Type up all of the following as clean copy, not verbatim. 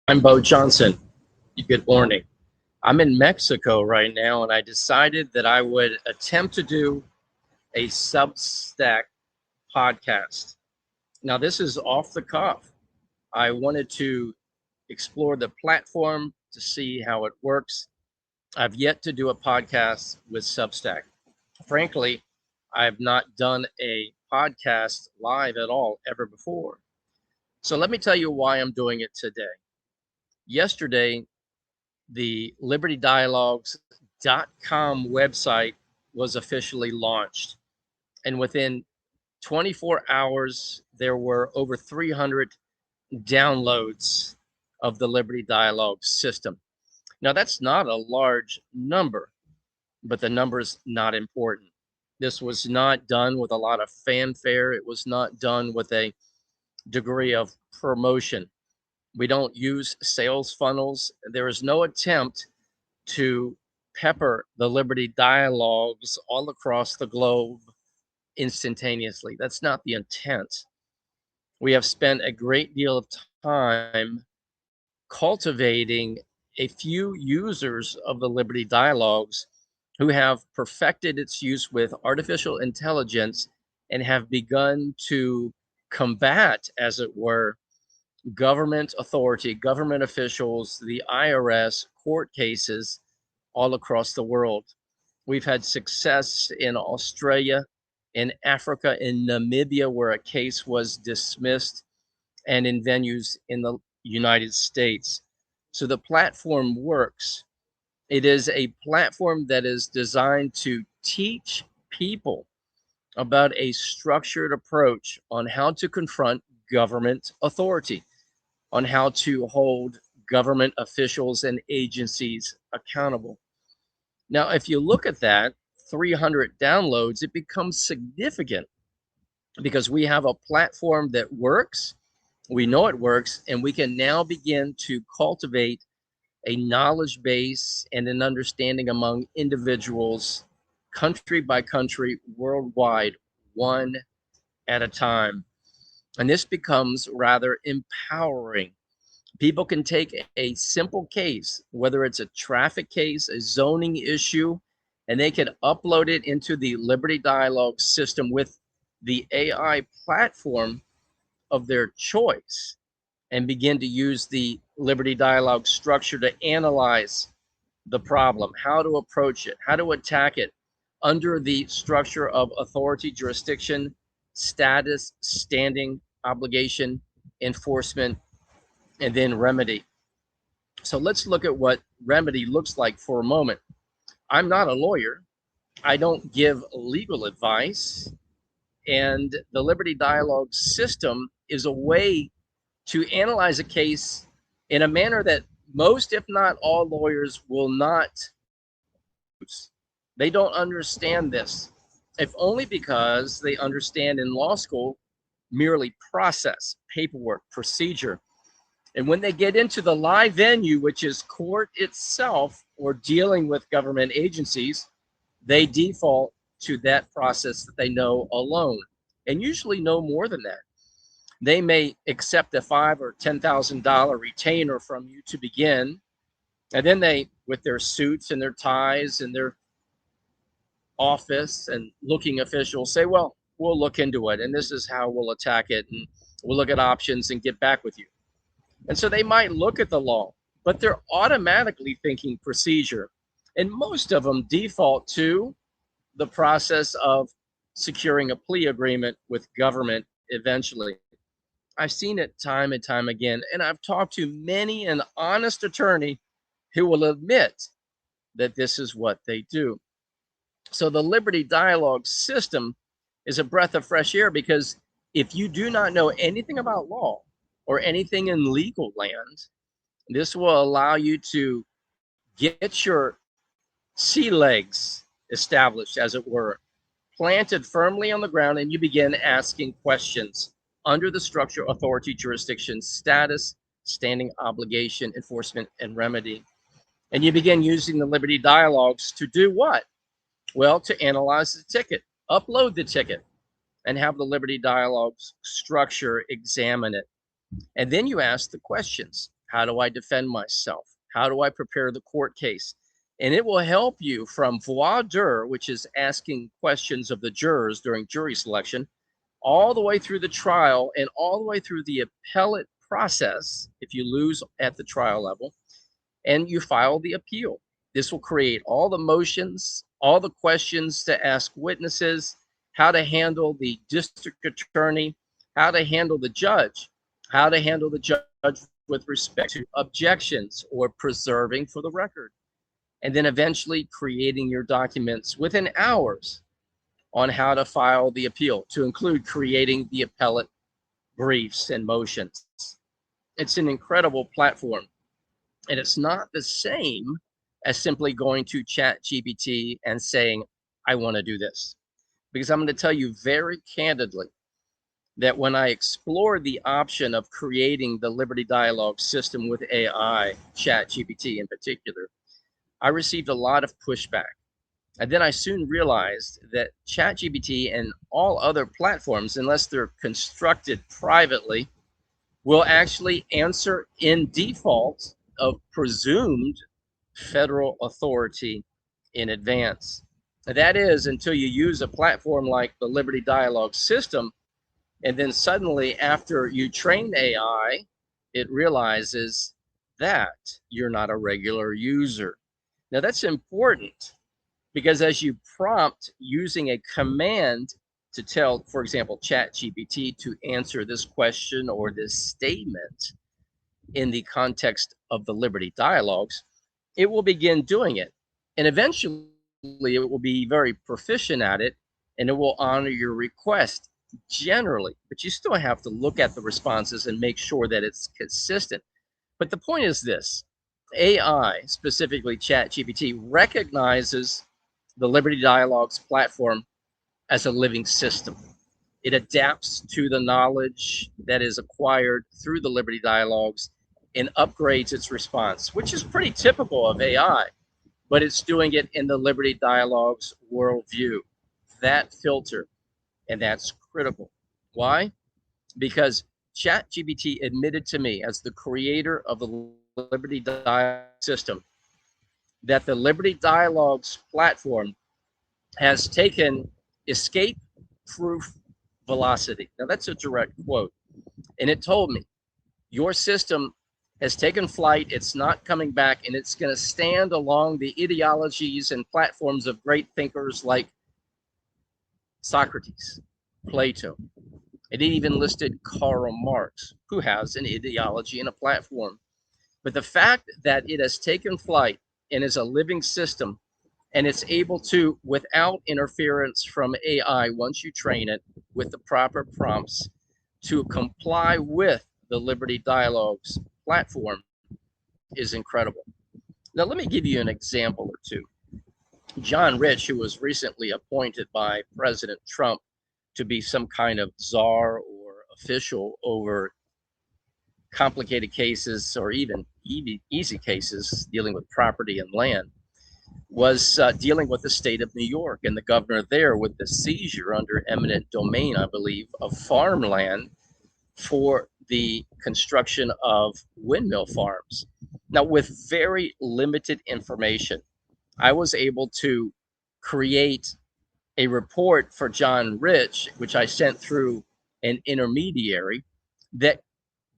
I'm Bo Johnson. Good morning. I'm in Mexico right now, and I decided that I would attempt to do a Substack podcast. Now, this is off the cuff. I wanted to explore the platform to see how it works. I've yet to do a podcast with Substack. Frankly, I've not done a podcast live at all ever before. So let me tell you why I'm doing it today. Yesterday, the libertydialogues.com website was officially launched. And within 24 hours, there were over 300 downloads of the Liberty Dialogue system. Now, that's not a large number, but the number's not important. This was not done with a lot of fanfare. It was not done with a degree of promotion. We don't use sales funnels. There is no attempt to pepper the Liberty dialogues all across the globe instantaneously. That's not the intent. We have spent a great deal of time cultivating a few users of the Liberty dialogues who have perfected its use with artificial intelligence and have begun to combat, as it were, government authority, government officials, the IRS, court cases all across the world. We've had success in Australia, in Africa, in Namibia, where a case was dismissed, and in venues in the United States. So the platform works. It is a platform that is designed to teach people about a structured approach on how to confront government authority, on how to hold government officials and agencies accountable. Now, if you look at that, 300 downloads, it becomes significant because we have a platform that works. We know it works, and we can now begin to cultivate a knowledge base and an understanding among individuals, country by country, worldwide, one at a time. And this becomes rather empowering. People can take a simple case, whether it's a traffic case, a zoning issue, and they can upload it into the Liberty Dialogue system with the AI platform of their choice and begin to use the Liberty Dialogue structure to analyze the problem, how to approach it, how to attack it under the structure of authority, jurisdiction, status, standing, obligation, enforcement, and then remedy. So let's look at what remedy looks like for a moment. I'm not a lawyer. I don't give legal advice. And the Liberty Dialogue system is a way to analyze a case in a manner that most, if not all, lawyers will not use. They don't understand this, if only because they understand in law school merely process, paperwork, procedure. And when they get into the live venue, which is court itself or dealing with government agencies, they default to that process that they know alone, and usually no more than that. They may accept a $5,000 or $10,000 retainer from you to begin, and then they, with their suits and their ties and their office and looking officials, say, well, we'll look into it, and this is how we'll attack it, and we'll look at options and get back with you. And so they might look at the law, but they're automatically thinking procedure. And most of them default to the process of securing a plea agreement with government eventually. I've seen it time and time again, and I've talked to many an honest attorney who will admit that this is what they do. So the Liberty Dialogue system is a breath of fresh air, because if you do not know anything about law or anything in legal land, this will allow you to get your sea legs established, as it were, planted firmly on the ground, and you begin asking questions under the structure, authority, jurisdiction, status, standing, obligation, enforcement, and remedy. And you begin using the Liberty Dialogues to do what? Well, to analyze the ticket, upload the ticket, and have the Liberty Dialogues structure examine it. And then you ask the questions. How do I defend myself? How do I prepare the court case? And it will help you from voir dire, which is asking questions of the jurors during jury selection, all the way through the trial and all the way through the appellate process if you lose at the trial level and you file the appeal. This will create all the motions, all the questions to ask witnesses, how to handle the district attorney, how to handle the judge, how to handle the judge with respect to objections or preserving for the record, and then eventually creating your documents within hours on how to file the appeal, to include creating the appellate briefs and motions. It's an incredible platform. And it's not the same as simply going to ChatGPT and saying, I want to do this. Because I'm going to tell you very candidly that when I explored the option of creating the Liberty Dialogue system with AI, ChatGPT in particular, I received a lot of pushback. And then I soon realized that ChatGPT and all other platforms, unless they're constructed privately, will actually answer in default of presumed federal authority in advance. That is, until you use a platform like the Liberty Dialogue system, and then suddenly, after you train AI, it realizes that you're not a regular user. Now, that's important because as you prompt using a command to tell, for example, ChatGPT to answer this question or this statement in the context of the Liberty Dialogues, it will begin doing it. And eventually it will be very proficient at it and it will honor your request generally. But you still have to look at the responses and make sure that it's consistent. But the point is this: AI, specifically ChatGPT, recognizes the Liberty Dialogues platform as a living system. It adapts to the knowledge that is acquired through the Liberty Dialogues and upgrades its response, which is pretty typical of AI, but it's doing it in the Liberty Dialogues worldview. That filter, and that's critical. Why? Because ChatGPT admitted to me, as the creator of the Liberty Dialogue system, that the Liberty Dialogues platform has taken escape proof velocity. Now, that's a direct quote. And it told me, your system has taken flight, it's not coming back, and it's going to stand along the ideologies and platforms of great thinkers like Socrates, Plato. It even listed Karl Marx, who has an ideology and a platform. But the fact that it has taken flight and is a living system, and it's able to, without interference from AI, once you train it with the proper prompts, to comply with the Liberty Dialogues platform is incredible. Now, let me give you an example or two. John Rich, who was recently appointed by President Trump to be some kind of czar or official over complicated cases or even easy cases dealing with property and land, was dealing with the state of New York and the governor there with the seizure under eminent domain, I believe, of farmland for the construction of windmill farms. Now, with very limited information, I was able to create a report for John Rich, which I sent through an intermediary, that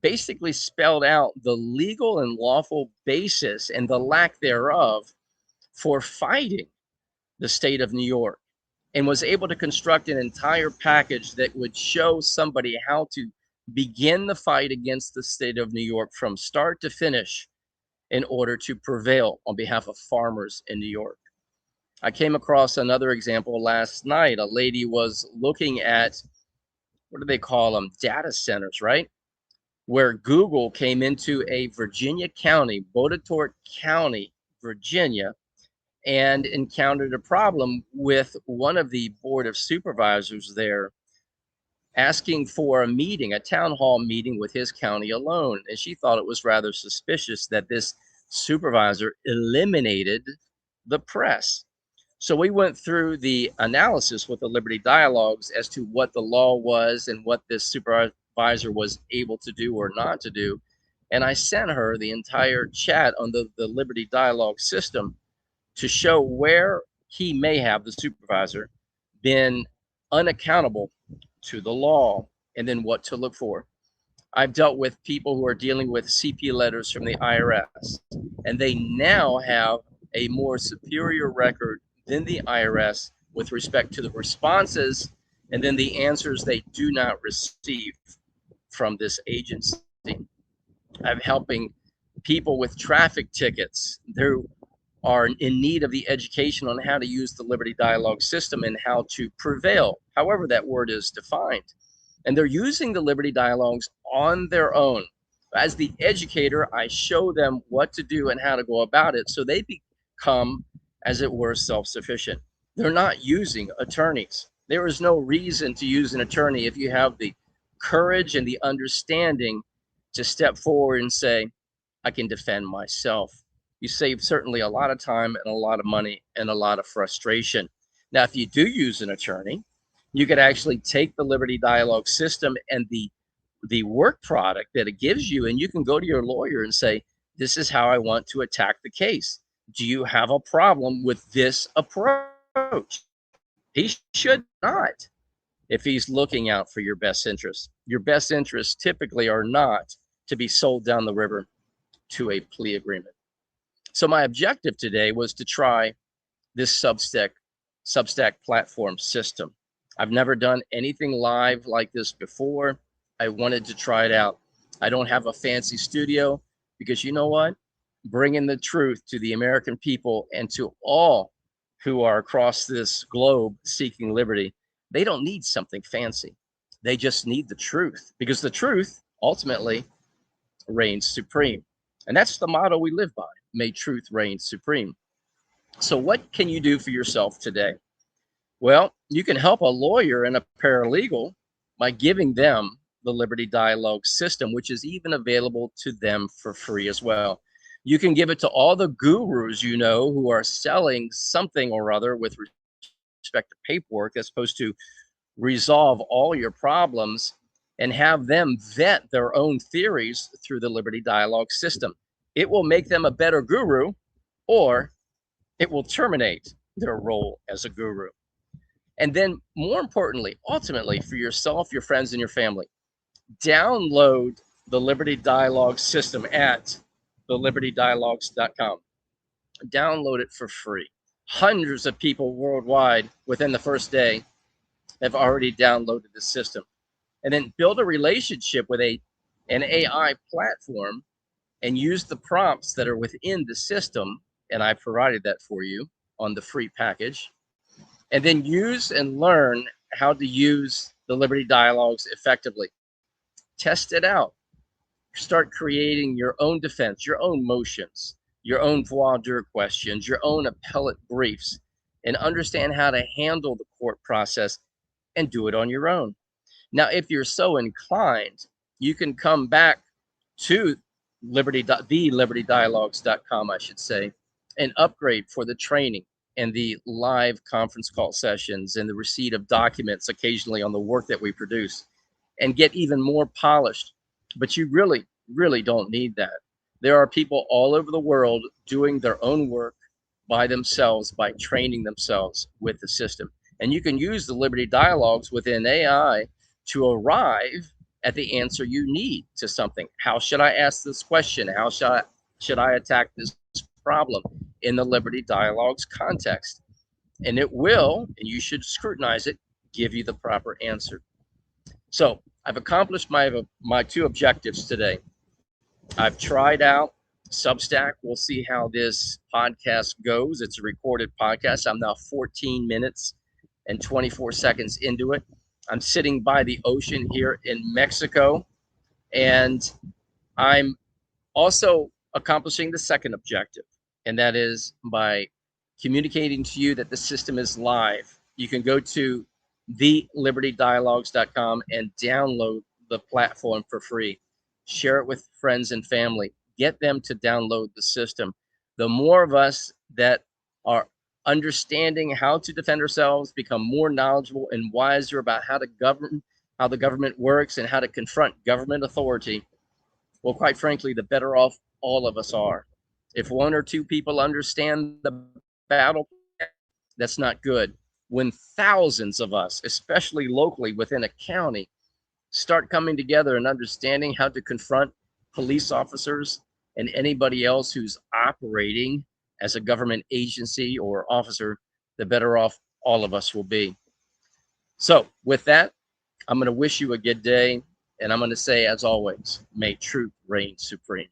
basically spelled out the legal and lawful basis and the lack thereof for fighting the state of New York, and was able to construct an entire package that would show somebody how to begin the fight against the state of New York from start to finish in order to prevail on behalf of farmers in New York. I came across another example last night. A lady was looking at, what do they call them? Data centers, right? Where Google came into a Virginia county, Botetourt County, Virginia, and encountered a problem with one of the board of supervisors there asking for a meeting, a town hall meeting with his county alone. And she thought it was rather suspicious that this supervisor eliminated the press. So we went through the analysis with the Liberty Dialogues as to what the law was and what this supervisor was able to do or not to do. And I sent her the entire chat on the Liberty Dialogue system to show where he may have, the supervisor, been unaccountable to the law, and then what to look for. I've dealt with people who are dealing with CP letters from the IRS, and they now have a more superior record than the IRS with respect to the responses and then the answers they do not receive from this agency. I'm helping people with traffic tickets who are in need of the education on how to use the Liberty Dialogue system and how to prevail, however that word is defined. And they're using the Liberty Dialogues on their own. As the educator, I show them what to do and how to go about it so they become, as it were, self-sufficient. They're not using attorneys. There is no reason to use an attorney if you have the courage and the understanding to step forward and say, I can defend myself. You save certainly a lot of time and a lot of money and a lot of frustration. Now, if you do use an attorney, you could actually take the Liberty Dialogue system and the work product that it gives you, and you can go to your lawyer and say, this is how I want to attack the case. Do you have a problem with this approach? He should not, if he's looking out for your best interests. Your best interests typically are not to be sold down the river to a plea agreement. So my objective today was to try this Substack platform system. I've never done anything live like this before. I wanted to try it out. I don't have a fancy studio because you know what? Bringing the truth to the American people and to all who are across this globe seeking liberty, they don't need something fancy. They just need the truth, because the truth ultimately reigns supreme. And that's the motto we live by. May truth reign supreme. So what can you do for yourself today? Well, you can help a lawyer and a paralegal by giving them the Liberty Dialogue system, which is even available to them for free as well. You can give it to all the gurus you know who are selling something or other with respect to paperwork that's supposed to resolve all your problems, and have them vet their own theories through the Liberty Dialogue system. It will make them a better guru, or it will terminate their role as a guru. And then more importantly, ultimately for yourself, your friends, and your family, download the Liberty Dialogue system at thelibertydialogues.com. Download it for free. Hundreds of people worldwide within the first day have already downloaded the system. And then build a relationship with an AI platform and use the prompts that are within the system. And I provided that for you on the free package. And then use and learn how to use the Liberty Dialogues effectively. Test it out. Start creating your own defense, your own motions, your own voir dire questions, your own appellate briefs, and understand how to handle the court process and do it on your own. Now, if you're so inclined, you can come back to thelibertydialogues.com, I should say, and upgrade for the training and the live conference call sessions and the receipt of documents occasionally on the work that we produce, and get even more polished. But you really, really don't need that. There are people all over the world doing their own work by themselves, by training themselves with the system. And you can use the Liberty Dialogues within AI to arrive at the answer you need to something. How should I ask this question? How should I attack this problem in the Liberty Dialogues context? And it will, and you should scrutinize it, give you the proper answer. So I've accomplished my two objectives today. I've tried out Substack. We'll see how this podcast goes. It's a recorded podcast. I'm now 14 minutes and 24 seconds into it. I'm sitting by the ocean here in Mexico, and I'm also accomplishing the second objective, and that is by communicating to you that the system is live. You can go to thelibertydialogues.com and download the platform for free. Share it with friends and family. Get them to download the system. The more of us that are understanding how to defend ourselves, become more knowledgeable and wiser about how the government works and how to confront government authority, well, quite frankly, the better off all of us are. If one or two people understand the battle plan, that's not good. When thousands of us, especially locally within a county, start coming together and understanding how to confront police officers and anybody else who's operating as a government agency or officer, the better off all of us will be. So, with that, I'm going to wish you a good day. And I'm going to say, as always, may truth reign supreme.